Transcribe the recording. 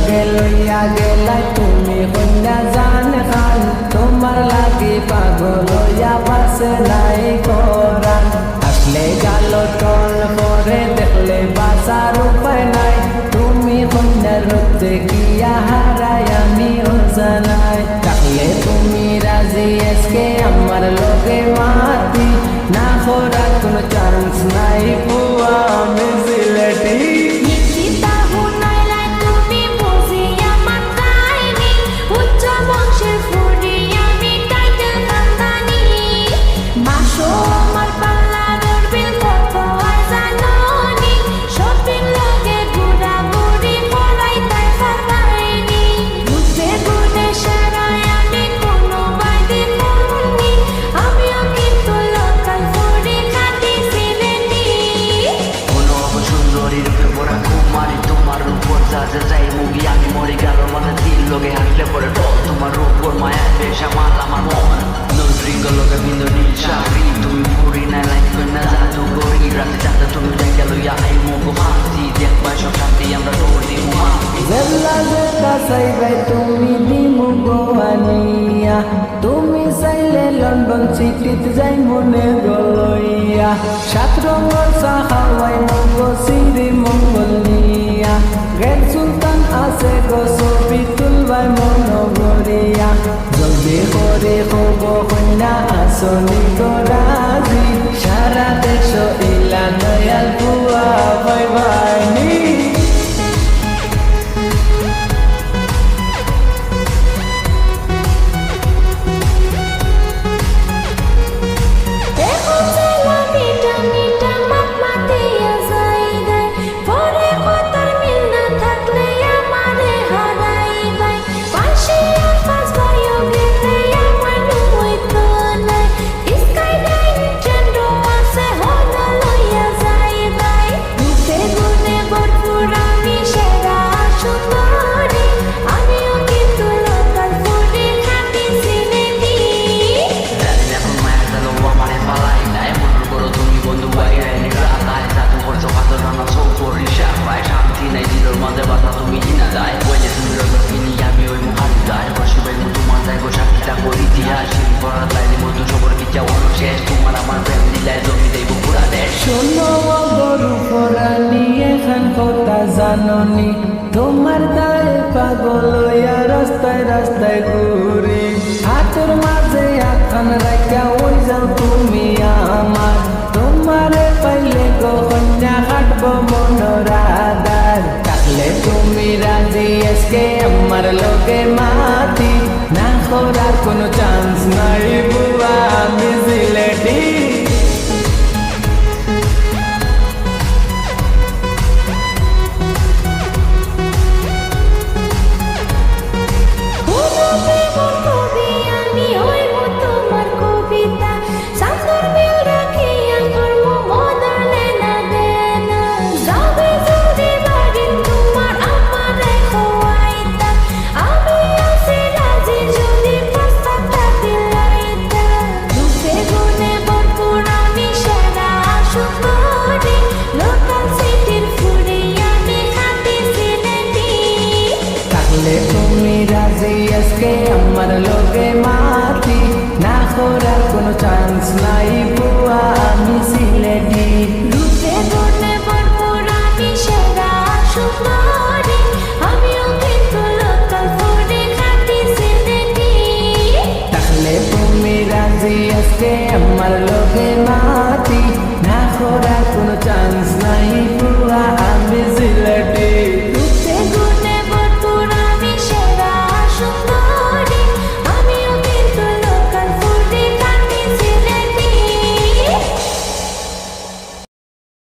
লগে লইয়া গেলাই তুমি কন্যা জান খান তোমার লাগি পাগল হইয়া পাশে নাই করান আসলে গাল টল করে দেখলে বাঁচার উপায় নাই তুমি কন্যার রূপে গিয়া হারাই আমি জানাই থাকলে তুমি রাজি আজকে আমার লগে মাতি না করার কোনো চান্স নাই বুয়া আমি সিলেটি যাই মুভি আমি মরে গেল মানে তিন লোকে হাঁটলে পরে টল তোমার উপর মায়া পেশা মাল আমার মন নজরিঙ্গ লোকে বিন্দু নীল শাড়ি তুমি ফুরি না লাইফ না জাদু গরি রাতে যাতে তুমি দেখে লইয়া আই মুখ হাসি দেখবা সব শান্তি আমরা তোর দিমু মাফি জেলা জেলা সাইবাই তুমি দিমু গোয়ানিয়া তুমি চাইলে লন্ডন সিটিত যাই মনে গলইয়া সাত রঙর চা খাওয়াই মঙ্গল সিঁড়ি মঙ্গল নিয়া গেল সুলতান আছে গো ছবি তুলবাই মন গরিয়া জলদি করে হব কন্যা আসনি গরাজি সারা দেশ ইলা দয়াল বুয়া বাই বাইনি জাননি তোমার গায়ে পাগল হইয়া রাস্তায় রাস্তায় ঘুরে হাতের মাঝে আখান রাখা ওই যাও তুমি আমার তোমারে পাইলে গো কন্যা হাঁটব মনোরাধার থাকলে তুমি রাজি আজকে আমার লগে মাতি না করার কোনো চান্স নাই বুয়া আমি সিলেটি তুমি রাজি আজকে আমার লগে মাতি না করার কোনো চান্স নাই।